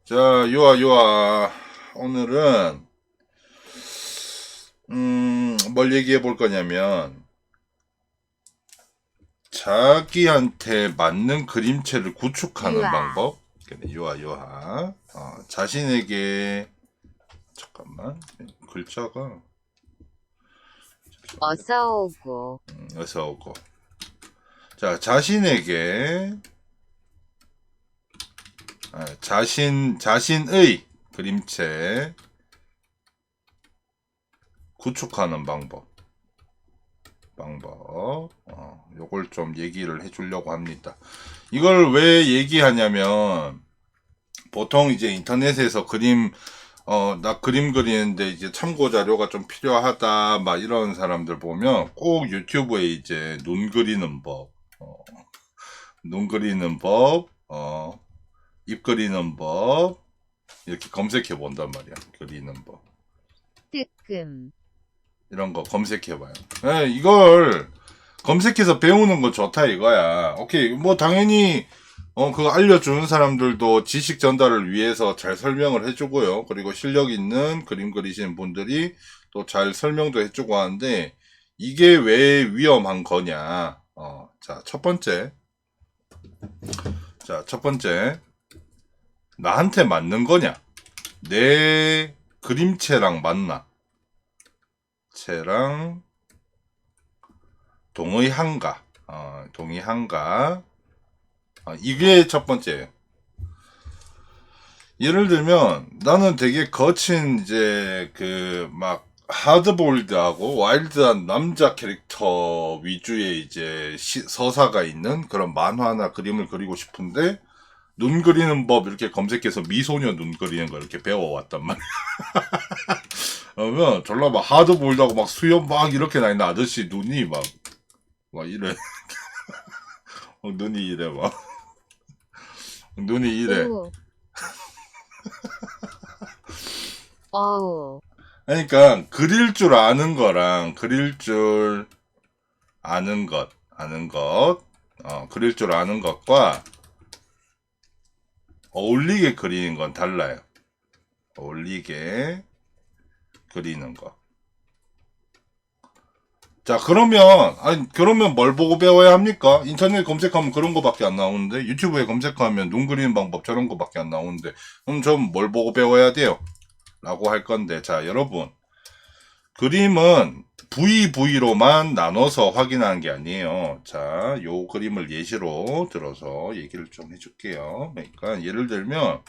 자, 요아. 오늘은, 뭘 얘기해 볼 거냐면, 자기한테 맞는 그림체를 구축하는 유아, 방법. 요아. 자신에게, 잠깐만, 글자가, 어서 오고, 어서 오고. 자, 자신에게, 자신의 그림체 구축하는 방법. 요걸 좀 얘기를 해주려고 합니다. 이걸 왜 얘기하냐면, 보통 이제 인터넷에서 나 그림 그리는데 이제 참고 자료가 좀 필요하다, 막 이런 사람들 보면 꼭 유튜브에 이제 눈 그리는 법, 입 그리는 법, 이렇게 검색해 본단 말이야. 그리는 법. 뜨끔, 이런 거 검색해 봐요. 이걸 검색해서 배우는 건 좋다 이거야. 오케이. 뭐 당연히 그거 알려주는 사람들도 지식 전달을 위해서 잘 설명을 해주고요. 그리고 실력 있는 그림 그리시는 분들이 또 잘 설명도 해주고 하는데 이게 왜 위험한 거냐. 자, 첫 번째. 나한테 맞는 거냐? 내 그림체랑 맞나? 체랑 동의한가? 동의한가? 이게 첫 번째예요. 예를 들면 나는 되게 거친 이제 그 막 하드보일드하고 와일드한 남자 캐릭터 위주의 이제 서사가 있는 그런 만화나 그림을 그리고 싶은데 눈 그리는 법 이렇게 검색해서 미소녀 눈 그리는 걸 이렇게 배워왔단 말이야. 그러면 졸라 막 하드보일드하고 막 수염 막 이렇게 나 있는 아저씨 눈이 막 이래. 눈이 이래 막 눈이 이래. 우, 어우, 그러니까 그릴 줄 아는 거랑 그릴 줄 아는 것, 그릴 줄 아는 것과 어울리게 그리는 건 달라요. 어울리게 그리는 거. 자, 그러면 뭘 보고 배워야 합니까? 인터넷 검색하면 그런 거밖에 안 나오는데, 유튜브에 검색하면 눈 그리는 방법 저런 거밖에 안 나오는데, 그럼 전 뭘 보고 배워야 돼요? 라고 할 건데, 자, 여러분. 그림은 부위부위로만 나눠서 확인하는 게 아니에요. 자, 요 그림을 예시로 들어서 얘기를 좀 해줄게요. 그러니까 예를 들면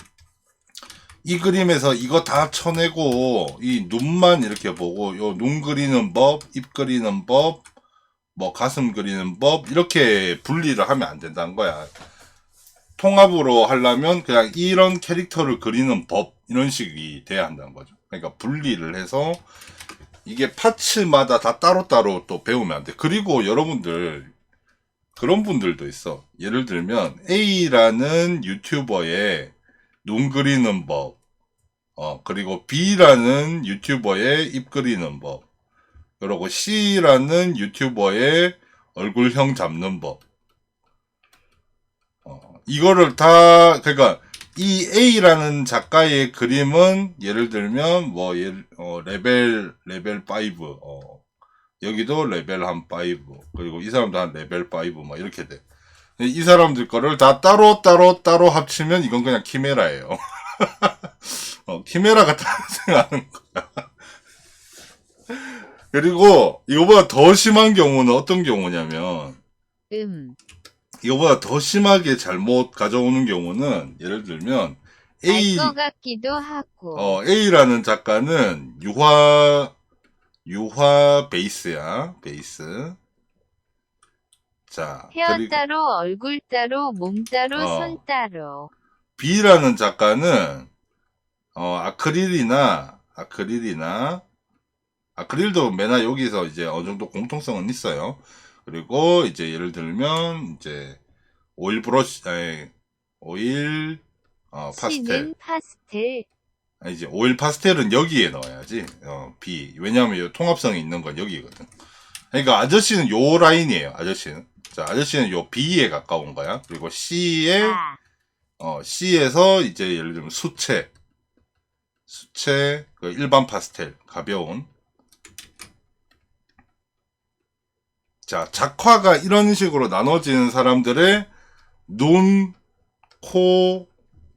이 그림에서 이거 다 쳐내고 이 눈만 이렇게 보고 요 눈 그리는 법, 입 그리는 법, 뭐 가슴 그리는 법 이렇게 분리를 하면 안 된다는 거야. 통합으로 하려면 그냥 이런 캐릭터를 그리는 법 이런 식이 돼야 한다는 거죠. 그러니까 분리를 해서 이게 파츠마다 다 따로따로 또 배우면 안 돼. 그리고 여러분들, 그런 분들도 있어. 예를 들면, A라는 유튜버의 눈 그리는 법, 그리고 B라는 유튜버의 입 그리는 법, 그리고 C라는 유튜버의 얼굴형 잡는 법. 이거를 다, 그러니까, 이 A라는 작가의 그림은, 예를 들면, 레벨 5, 여기도 레벨 한 5, 그리고 이 사람도 한 레벨 5, 막 이렇게 돼. 이 사람들 거를 다 따로 합치면 이건 그냥 키메라예요. 키메라 같다는 생각하는 거. 그리고 이거보다 더 심한 경우는 어떤 경우냐면, 음, 이거보다 더 심하게 잘못 가져오는 경우는, 예를 들면, 알 것 A, 같기도 하고, A라는 작가는 유화 베이스야, 베이스. 자, 헤어 그리고, 따로, 얼굴 따로, 몸 따로, 손 어, 따로, B라는 작가는 아크릴이나 아크릴도 매나 여기서 이제 어느 정도 공통성은 있어요. 그리고 이제 예를 들면 이제 오일 브러쉬, 아니, 오일 파스텔. C는 파스텔, 이제 오일 파스텔은 여기에 넣어야지. B. 왜냐하면 요 통합성이 있는 건 여기거든. 그러니까 아저씨는 요 라인이에요. 아저씨는. 자, 아저씨는 요 B에 가까운 거야. 그리고 C에 아, C에서 이제 예를 들면 수채, 그 일반 파스텔, 가벼운. 자, 작화가 이런 식으로 나눠지는 사람들의 눈, 코,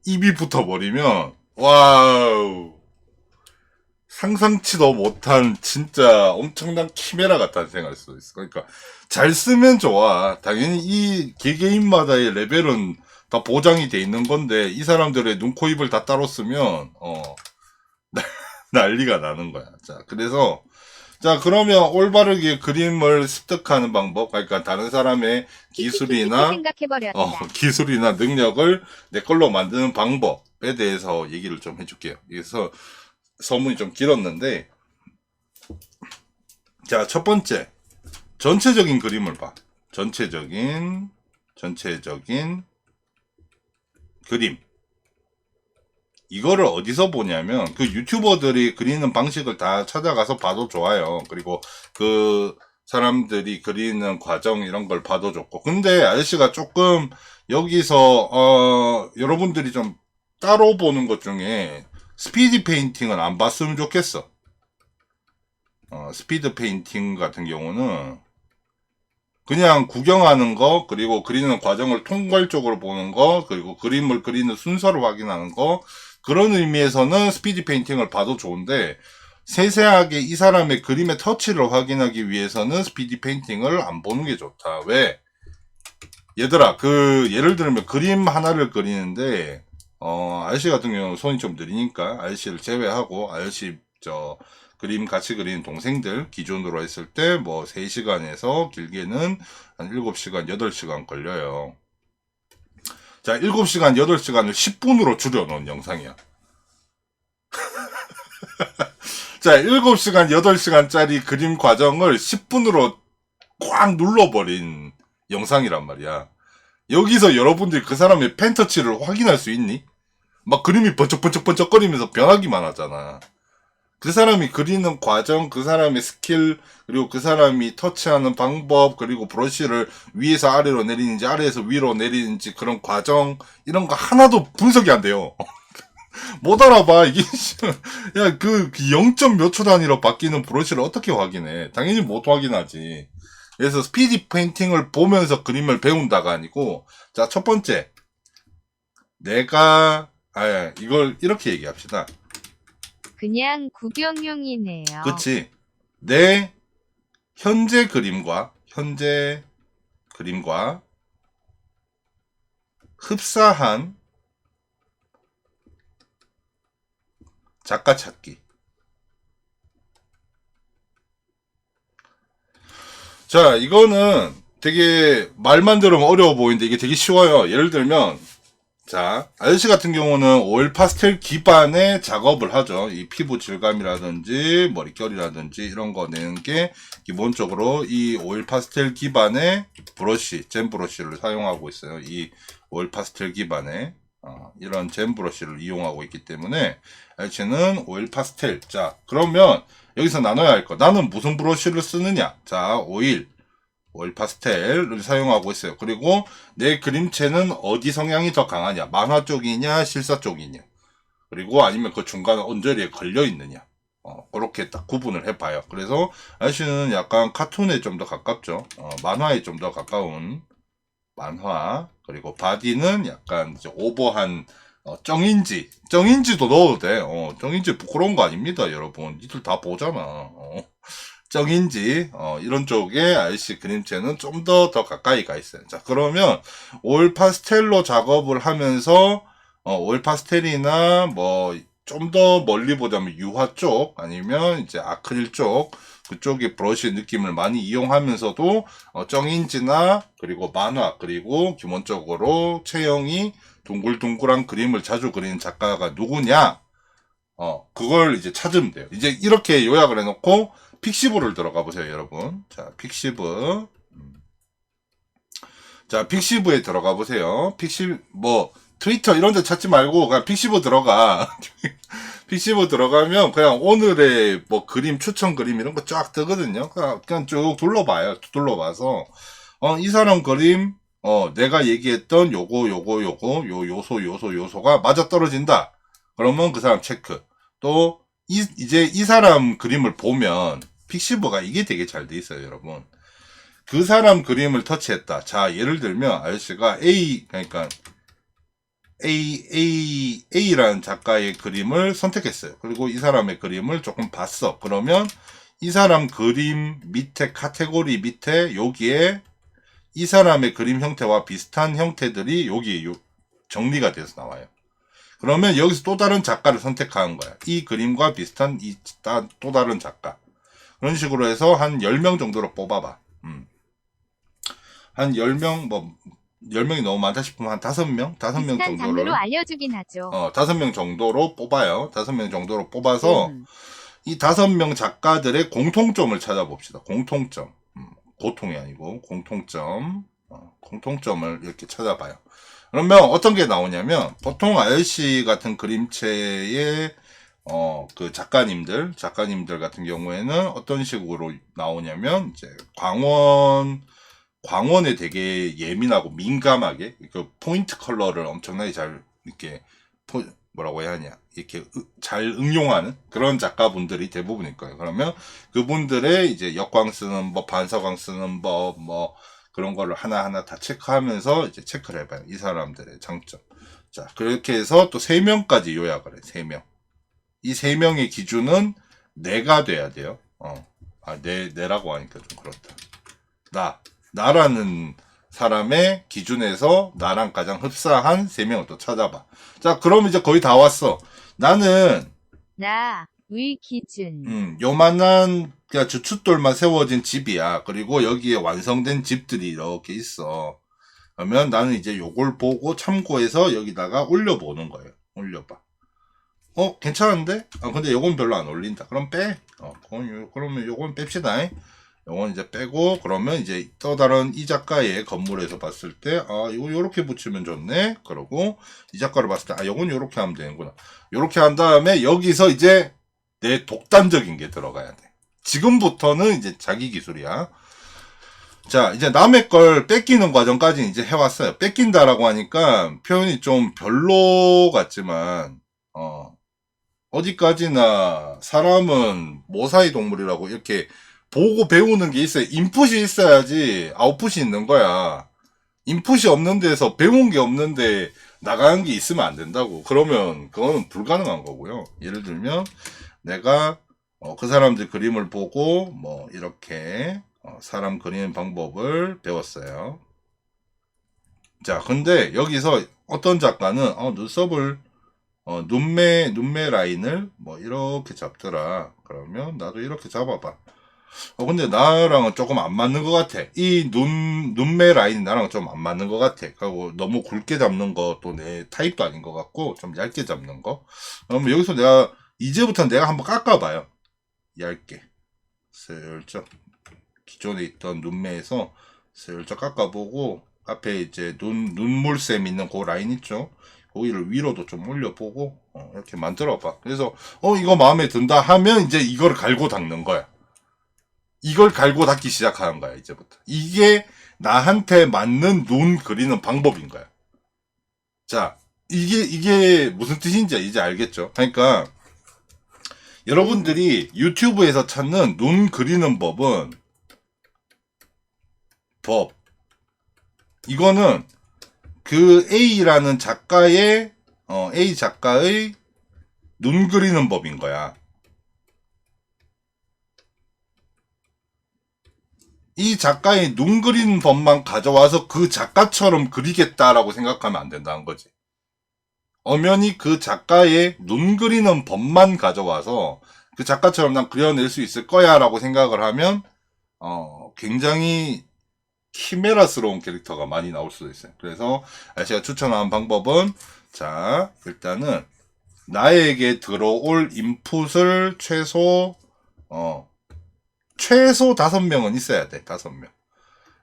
입이 붙어버리면, 와우. 상상치도 못한 진짜 엄청난 키메라 같다는 생각할 수 있어. 그러니까 잘 쓰면 좋아. 당연히 이 개개인마다의 레벨은 다 보장이 돼 있는 건데 이 사람들의 눈, 코, 입을 다 따로 쓰면 난리가 나는 거야. 자, 그래서 자, 그러면 올바르게 그림을 습득하는 방법, 그러니까 다른 사람의 기술이나 기술이나 능력을 내 걸로 만드는 방법에 대해서 얘기를 좀 해줄게요. 그래서 서문이 좀 길었는데, 자, 첫 번째, 전체적인 그림을 봐. 전체적인 그림. 이거를 어디서 보냐면, 그 유튜버들이 그리는 방식을 다 찾아가서 봐도 좋아요. 그리고 그 사람들이 그리는 과정 이런 걸 봐도 좋고. 근데 아저씨가 조금 여기서, 여러분들이 좀 따로 보는 것 중에 스피드 페인팅은 안 봤으면 좋겠어. 스피드 페인팅 같은 경우는 그냥 구경하는 거, 그리고 그리는 과정을 통괄적으로 보는 거, 그리고 그림을 그리는 순서를 확인하는 거, 그런 의미에서는 스피드 페인팅을 봐도 좋은데, 세세하게 이 사람의 그림의 터치를 확인하기 위해서는 스피드 페인팅을 안 보는 게 좋다. 왜? 얘들아, 예를 들면 그림 하나를 그리는데, 아저씨 같은 경우는 손이 좀 느리니까, 아저씨를 제외하고, 아저씨, 그림 같이 그리는 동생들 기준으로 했을 때, 3시간에서 길게는 한 7시간, 8시간 걸려요. 자, 7시간, 8시간을 10분으로 줄여놓은 영상이야. 자, 7시간, 8시간짜리 그림 과정을 10분으로 꽉 눌러버린 영상이란 말이야. 여기서 여러분들이 그 사람의 펜터치를 확인할 수 있니? 막 그림이 번쩍번쩍번쩍거리면서 변하기만 하잖아. 그 사람이 그리는 과정, 그 사람의 스킬, 그리고 그 사람이 터치하는 방법, 그리고 브러쉬를 위에서 아래로 내리는지 아래에서 위로 내리는지 그런 과정, 이런 거 하나도 분석이 안 돼요. 못 알아봐. 이게, 야, 0점 몇 초 단위로 바뀌는 브러쉬를 어떻게 확인해? 당연히 못 확인하지. 그래서 스피드 페인팅을 보면서 그림을 배운다가 아니고, 자, 첫 번째. 이걸 이렇게 얘기합시다. 그냥 구경용이네요. 그치. 내 현재 그림과 흡사한 작가 찾기. 자, 이거는 되게 말만 들으면 어려워 보이는데 이게 되게 쉬워요. 예를 들면, 자, 아저씨 같은 경우는 오일 파스텔 기반의 작업을 하죠. 이 피부 질감이라든지 머릿결이라든지 이런 거 내는 게 기본적으로 이 오일 파스텔 기반의 브러쉬, 잼 브러쉬를 사용하고 있어요. 이 오일 파스텔 기반의 이런 잼 브러쉬를 이용하고 있기 때문에 아저씨는 오일 파스텔. 자, 그러면 여기서 나눠야 할 거. 나는 무슨 브러쉬를 쓰느냐? 자, 오일 파스텔을 사용하고 있어요. 그리고 내 그림체는 어디 성향이 더 강하냐? 만화 쪽이냐? 실사 쪽이냐? 그리고 아니면 그 중간 언저리에 걸려 있느냐? 그렇게 딱 구분을 해봐요. 그래서 아저씨는 약간 카툰에 좀 더 가깝죠. 만화에 좀 더 가까운 만화. 그리고 바디는 약간 이제 오버한 정인지도 넣어도 돼. 정인지 부끄러운 거 아닙니다, 여러분. 니들 다 보잖아. 정인지 이런 쪽에 아저씨 그림체는 좀 더 가까이 가 있어요. 자, 그러면 올 파스텔로 작업을 하면서 올 파스텔이나 좀 더 멀리 보자면 유화 쪽 아니면 이제 아크릴 쪽 그쪽의 브러쉬 느낌을 많이 이용하면서도 정인지나 그리고 만화 그리고 기본적으로 체형이 둥글둥글한 그림을 자주 그리는 작가가 누구냐? 그걸 이제 찾으면 돼요. 이제 이렇게 요약을 해놓고 픽시브를 들어가 보세요, 여러분. 자, 픽시브. 자, 픽시브에 들어가 보세요. 트위터 이런 데 찾지 말고, 그냥 픽시브 들어가. 픽시브 들어가면, 그냥 오늘의 그림, 추천 그림 이런 거 쫙 뜨거든요. 그냥 쭉 둘러봐요. 둘러봐서, 이 사람 그림, 내가 얘기했던 요 요소가 맞아떨어진다. 그러면 그 사람 체크. 또, 이제 이 사람 그림을 보면, 픽시브가 이게 되게 잘 돼 있어요, 여러분. 그 사람 그림을 터치했다. 자, 예를 들면, 아저씨가 그러니까, A라는 작가의 그림을 선택했어요. 그리고 이 사람의 그림을 조금 봤어. 그러면, 이 사람 그림 밑에, 카테고리 밑에, 여기에, 이 사람의 그림 형태와 비슷한 형태들이 여기 정리가 돼서 나와요. 그러면 여기서 또 다른 작가를 선택하는 거야. 이 그림과 비슷한 또 다른 작가. 그런 식으로 해서 한 10명 정도로 뽑아봐. 한 10명, 10명이 너무 많다 싶으면 한 5명? 5명 비슷한 장르로 정도를. 알려주긴 하죠. 5명 정도로 뽑아요. 5명 정도로 뽑아서 이 5명 작가들의 공통점을 찾아봅시다. 공통점. 고통이 아니고 공통점. 공통점을 이렇게 찾아봐요. 그러면 어떤 게 나오냐면 보통 아저씨 같은 그림체의 그 작가님들 같은 경우에는 어떤 식으로 나오냐면 이제 광원에 되게 예민하고 민감하게 그 포인트 컬러를 엄청나게 잘 이렇게 뭐라고 해야 하냐 이렇게 잘 응용하는 그런 작가분들이 대부분일 거예요. 그러면 그분들의 이제 역광 쓰는 법, 반서광 쓰는 법, 뭐 그런 거를 하나하나 다 체크하면서 이제 체크를 해봐요. 이 사람들의 장점. 자, 그렇게 해서 또 3명까지 요약을 해. 3명. 이 3명의 기준은 내가 돼야 돼요. 내라고 하니까 좀 그렇다. 나라는 사람의 기준에서 나랑 가장 흡사한 3명을 또 찾아봐. 자, 그럼 이제 거의 다 왔어. 나는, 나의 기준. 요만한, 그냥 주춧돌만 세워진 집이야. 그리고 여기에 완성된 집들이 이렇게 있어. 그러면 나는 이제 요걸 보고 참고해서 여기다가 올려보는 거예요. 올려봐. 괜찮은데? 근데 요건 별로 안 어울린다. 그럼 빼. 그러면 요건 뺍시다. 요건 이제 빼고, 그러면 이제 또 다른 이 작가의 건물에서 봤을 때, 이거 요렇게 붙이면 좋네? 그러고, 이 작가를 봤을 때, 요건 요렇게 하면 되는구나. 요렇게 한 다음에, 여기서 이제 내 독단적인 게 들어가야 돼. 지금부터는 이제 자기 기술이야. 자, 이제 남의 걸 뺏기는 과정까지 이제 해왔어요. 뺏긴다라고 하니까 표현이 좀 별로 같지만, 어디까지나 사람은 모사의 동물이라고 이렇게 보고 배우는 게 있어요. 인풋이 있어야지 아웃풋이 있는 거야. 인풋이 없는 데서 배운 게 없는데 나가는 게 있으면 안 된다고. 그러면 그거는 불가능한 거고요. 예를 들면 내가 그 사람들 그림을 보고 뭐 이렇게 사람 그리는 방법을 배웠어요. 자, 근데 여기서 어떤 작가는 눈썹을 눈매 라인을 뭐 이렇게 잡더라. 그러면 나도 이렇게 잡아봐. 근데 나랑은 조금 안 맞는 것 같아. 이 눈매 라인이 나랑 좀 안 맞는 것 같아. 그리고 너무 굵게 잡는 것도 내 타입도 아닌 것 같고, 좀 얇게 잡는 거. 그러면 여기서 이제부터 내가 한번 깎아봐요. 얇게. 슬쩍. 기존에 있던 눈매에서 슬쩍 깎아보고, 앞에 이제 눈물샘 있는 그 라인 있죠? 거기를 위로도 좀 올려보고, 이렇게 만들어봐. 그래서, 이거 마음에 든다 하면 이제 이걸 갈고 닦는 거야. 이걸 갈고 닦기 시작하는 거야, 이제부터. 이게 나한테 맞는 눈 그리는 방법인 거야. 자, 이게 무슨 뜻인지 이제 알겠죠? 그러니까, 여러분들이 유튜브에서 찾는 눈 그리는 이거는 그 A라는 작가의, A 작가의 눈 그리는 법인 거야. 이 작가의 눈 그리는 법만 가져와서 그 작가처럼 그리겠다라고 생각하면 안 된다는 거지. 엄연히 그 작가의 눈 그리는 법만 가져와서 그 작가처럼 난 그려낼 수 있을 거야 라고 생각을 하면 굉장히 키메라스러운 캐릭터가 많이 나올 수도 있어요. 그래서 제가 추천하는 방법은 자, 일단은 나에게 들어올 인풋을 최소 5명은 있어야 돼. 5명.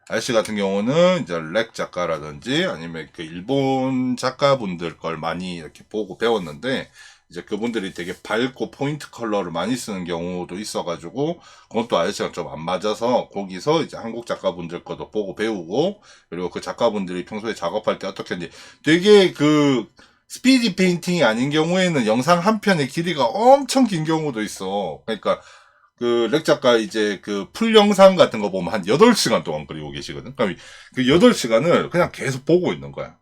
아저씨 같은 경우는 이제 렉 작가라든지 아니면 그 일본 작가분들 걸 많이 이렇게 보고 배웠는데, 이제 그분들이 되게 밝고 포인트 컬러를 많이 쓰는 경우도 있어가지고, 그것도 아저씨랑 좀 안 맞아서, 거기서 이제 한국 작가분들 것도 보고 배우고, 그리고 그 작가분들이 평소에 작업할 때 어떻게 했는지, 되게 그, 스피디 페인팅이 아닌 경우에는 영상 한 편의 길이가 엄청 긴 경우도 있어. 그러니까, 그 렉 작가 이제 그 풀 영상 같은 거 보면 한 8시간 동안 그리고 계시거든. 그럼 그 8시간을 그냥 계속 보고 있는 거야.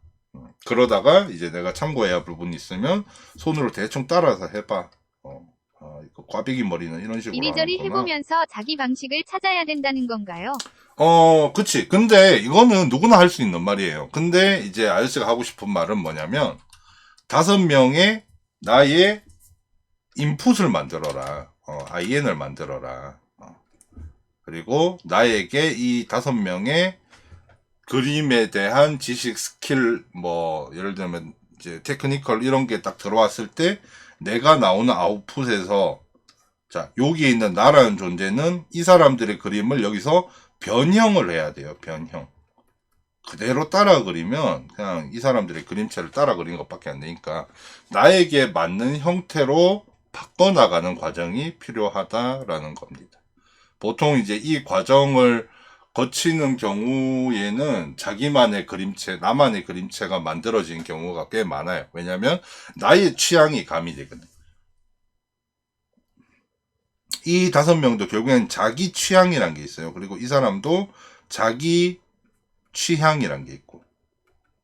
그러다가 이제 내가 참고해야 할 부분이 있으면 손으로 대충 따라서 해봐. 이거 꽈배기 머리는 이런 식으로 하는 이리저리 거나. 해보면서 자기 방식을 찾아야 된다는 건가요? 그치. 근데 이거는 누구나 할 수 있는 말이에요. 근데 이제 아저씨가 하고 싶은 말은 뭐냐면 5명의 나의 인풋을 만들어라. IN을 만들어라. 그리고 나에게 이 5명의 그림에 대한 지식, 스킬, 뭐, 예를 들면, 이제, 테크니컬 이런 게 딱 들어왔을 때, 내가 나오는 아웃풋에서, 자, 여기에 있는 나라는 존재는 이 사람들의 그림을 여기서 변형을 해야 돼요, 변형. 그대로 따라 그리면, 그냥 이 사람들의 그림체를 따라 그리는 것밖에 안 되니까, 나에게 맞는 형태로 바꿔나가는 과정이 필요하다라는 겁니다. 보통 이제 이 과정을 거치는 경우에는 자기만의 그림체, 나만의 그림체가 만들어진 경우가 꽤 많아요. 왜냐면 나의 취향이 가미되거든. 이 5명도 결국엔 자기 취향이란 게 있어요. 그리고 이 사람도 자기 취향이란 게 있고.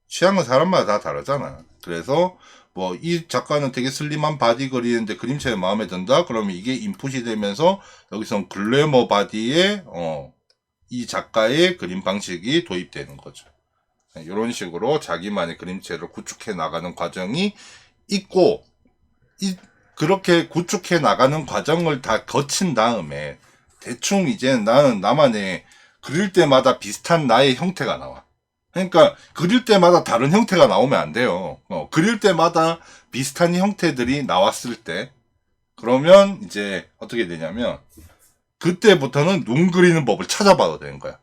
취향은 사람마다 다 다르잖아. 그래서 뭐 이 작가는 되게 슬림한 바디 그리는데 그림체가 마음에 든다? 그러면 이게 인풋이 되면서 여기서 글래머 바디에 이 작가의 그림 방식이 도입되는 거죠. 이런 식으로 자기만의 그림체를 구축해 나가는 과정이 있고, 그렇게 구축해 나가는 과정을 다 거친 다음에 대충 이제 나는 나만의 그릴 때마다 비슷한 나의 형태가 나와. 그러니까 그릴 때마다 다른 형태가 나오면 안 돼요. 그릴 때마다 비슷한 형태들이 나왔을 때 그러면 이제 어떻게 되냐면 그때부터는 눈 그리는 법을 찾아봐도 되는 거야.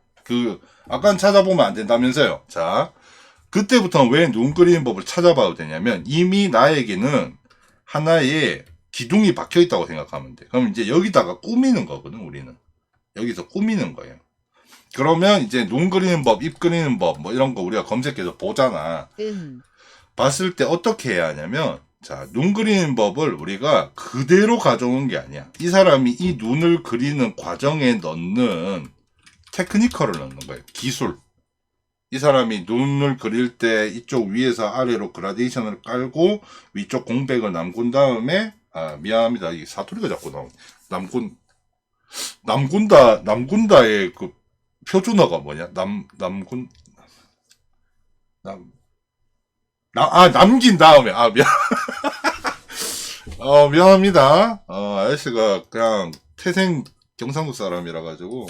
아까는 찾아보면 안 된다면서요. 자, 그때부터는 왜 눈 그리는 법을 찾아봐도 되냐면 이미 나에게는 하나의 기둥이 박혀 있다고 생각하면 돼. 그럼 이제 여기다가 꾸미는 거거든, 우리는. 여기서 꾸미는 거예요. 그러면 이제 눈 그리는 법, 입 그리는 법, 뭐 이런 거 우리가 검색해서 보잖아. 봤을 때 어떻게 해야 하냐면, 자, 눈 그리는 법을 우리가 그대로 가져오는 게 아니야. 이 사람이 이 눈을 그리는 과정에 넣는 테크니컬을 넣는 거예요. 기술. 이 사람이 눈을 그릴 때 이쪽 위에서 아래로 그라데이션을 깔고 위쪽 공백을 남군 다음에, 미안합니다. 이 사투리가 자꾸 나오네. 남군다의 그 표준어가 뭐냐? 남긴 다음에, 미안합니다. 아저씨가 그냥 태생 경상도 사람이라 가지고,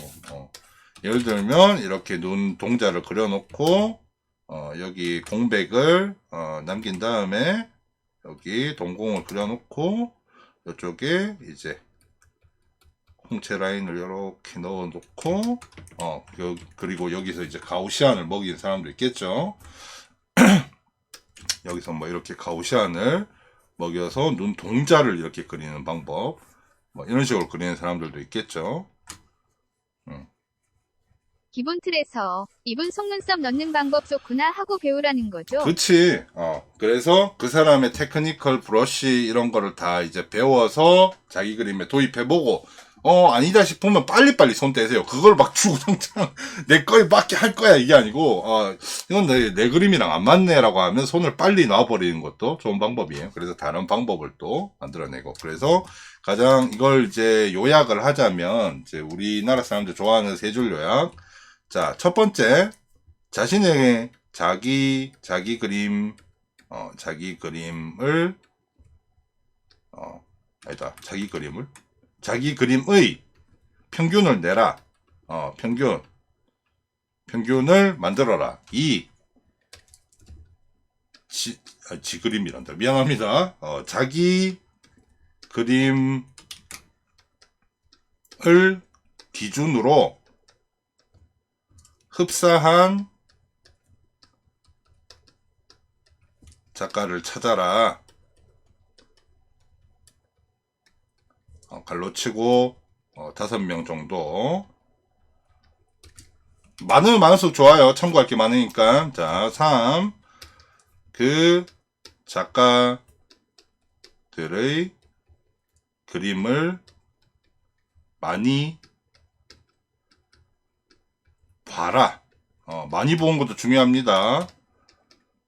예를 들면, 이렇게 눈 동자를 그려놓고, 여기 공백을, 남긴 다음에, 여기 동공을 그려놓고, 이쪽에 이제, 홍채 라인을 이렇게 넣어놓고, 그리고 여기서 이제 가우시안을 먹이는 사람도 있겠죠. 여기서 뭐 이렇게 가우시안을 먹여서 눈 동자를 이렇게 그리는 방법, 뭐 이런 식으로 그리는 사람들도 있겠죠. 기본 틀에서 이분 속눈썹 넣는 방법 좋구나 하고 배우라는 거죠. 그치. 그래서 그 사람의 테크니컬 브러쉬 이런 거를 다 이제 배워서 자기 그림에 도입해보고, 아니다 싶으면 빨리빨리 손 떼세요. 그걸 막 주구장창 내 거에 맞게 할 거야 이게 아니고, 이건 내 그림이랑 안 맞네라고 하면 손을 빨리 놔버리는 것도 좋은 방법이에요. 그래서 다른 방법을 또 만들어내고. 그래서 가장 이걸 이제 요약을 하자면, 이제 우리나라 사람들 좋아하는 3줄 요약. 자, 첫 번째, 자신의 자기 그림을, 자기 그림의 평균을 내라. 평균을 만들어라. 지 그림이란다. 미안합니다. 자기 그림을 기준으로 흡사한 작가를 찾아라. 갈로치고 5명 정도. 많으면 많을수록 좋아요. 참고할 게 많으니까. 자, 3. 그 작가들의 그림을 많이 봐라. 많이 보는 것도 중요합니다.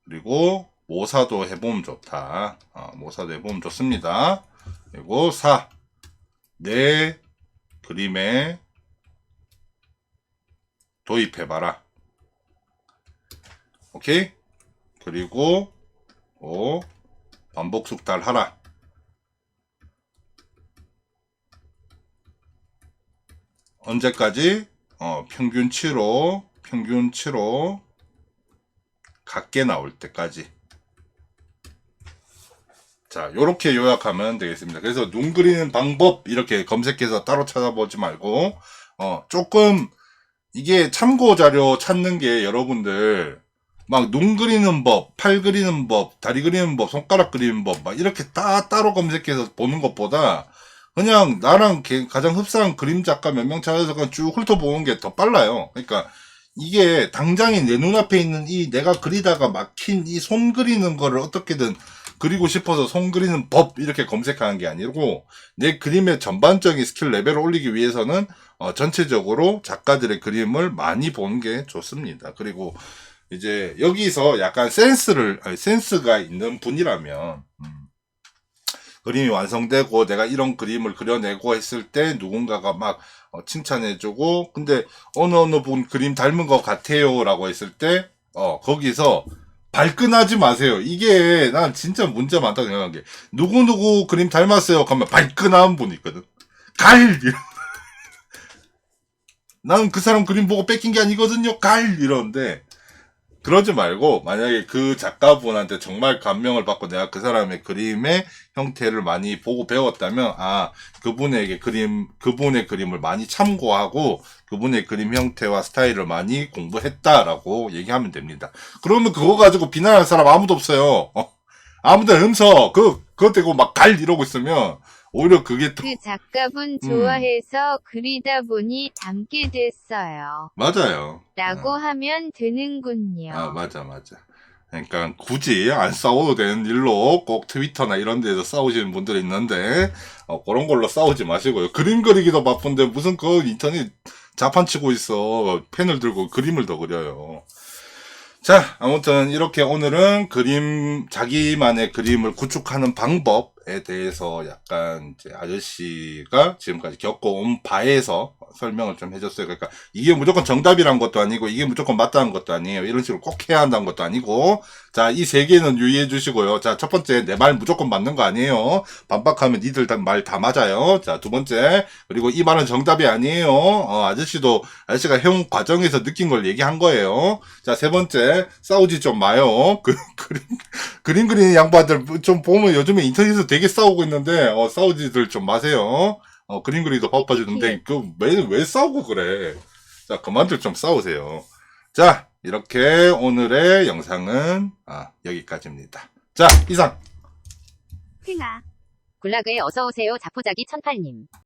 그리고 모사도 해보면 좋다. 모사도 해보면 좋습니다. 그리고 4. 내 그림에 도입해봐라. 오케이? 그리고 5. 반복 숙달하라. 언제까지? 평균치로 같게 나올 때까지. 자, 요렇게 요약하면 되겠습니다. 그래서 눈 그리는 방법 이렇게 검색해서 따로 찾아보지 말고 조금 이게 참고 자료 찾는 게 여러분들 막 눈 그리는 법, 팔 그리는 법, 다리 그리는 법, 손가락 그리는 법 막 이렇게 따로 검색해서 보는 것보다 그냥 나랑 가장 흡사한 그림 작가 몇 명 찾아서 그냥 쭉 훑어보는 게 더 빨라요. 그러니까 이게 당장에 내 눈앞에 있는 이 내가 그리다가 막힌 이 손 그리는 거를 어떻게든 그리고 싶어서 손 그리는 법 이렇게 검색하는 게 아니고 내 그림의 전반적인 스킬 레벨을 올리기 위해서는 전체적으로 작가들의 그림을 많이 보는 게 좋습니다. 그리고 이제 여기서 약간 센스가 있는 분이라면 그림이 완성되고 내가 이런 그림을 그려내고 했을 때 누군가가 막 칭찬해주고 근데 어느 분 그림 닮은 것 같아요 라고 했을 때 거기서 발끈하지 마세요. 이게 난 진짜 문제 많다고 생각한 게 누구누구 그림 닮았어요 하면 발끈한 분이 있거든. 나는 그 사람 그림 보고 뺏긴 게 아니거든요. 이러는데 그러지 말고 만약에 그 작가분한테 정말 감명을 받고 내가 그 사람의 그림의 형태를 많이 보고 배웠다면 그분의 그림을 많이 참고하고 그분의 그림 형태와 스타일을 많이 공부했다라고 얘기하면 됩니다. 그러면 그거 가지고 비난할 사람 아무도 없어요. 아무도 음서 그거 대고 막 이러고 있으면 오히려 그게 더 그 작가분 좋아해서 그리다 보니 닮게 됐어요. 맞아요. 라고 하면 되는군요. 맞아. 그러니까 굳이 안 싸워도 되는 일로 꼭 트위터나 이런 데서 싸우시는 분들이 있는데 그런 걸로 싸우지 마시고요. 그림 그리기도 바쁜데 무슨 그 인터넷 자판 치고 있어. 펜을 들고 그림을 더 그려요. 자, 아무튼 이렇게 오늘은 자기만의 그림을 구축하는 방법에 대해서 약간 이제 아저씨가 지금까지 겪어온 바에서 설명을 좀 해줬어요. 그러니까 이게 무조건 정답이란 것도 아니고 이게 무조건 맞다는 것도 아니에요. 이런 식으로 꼭 해야 한다는 것도 아니고 자, 이 세 개는 유의해 주시고요. 자, 첫 번째 내 말 무조건 맞는 거 아니에요. 반박하면 니들 말 다 맞아요. 자, 두 번째 그리고 이 말은 정답이 아니에요. 아저씨가 해온 과정에서 느낀 걸 얘기한 거예요. 자, 세 번째 싸우지 좀 마요. 그림 그리는 양반들 좀 보면 요즘에 인터넷에서 되게 싸우고 있는데 싸우지들 좀 마세요. 그림 그리기도 바빠지는데 왜 싸우고 그래. 자, 그만들 좀 싸우세요. 자, 이렇게 오늘의 영상은 여기까지입니다. 자, 이상. 흥아. 굴락에 어서오세요 자포자기 1008님.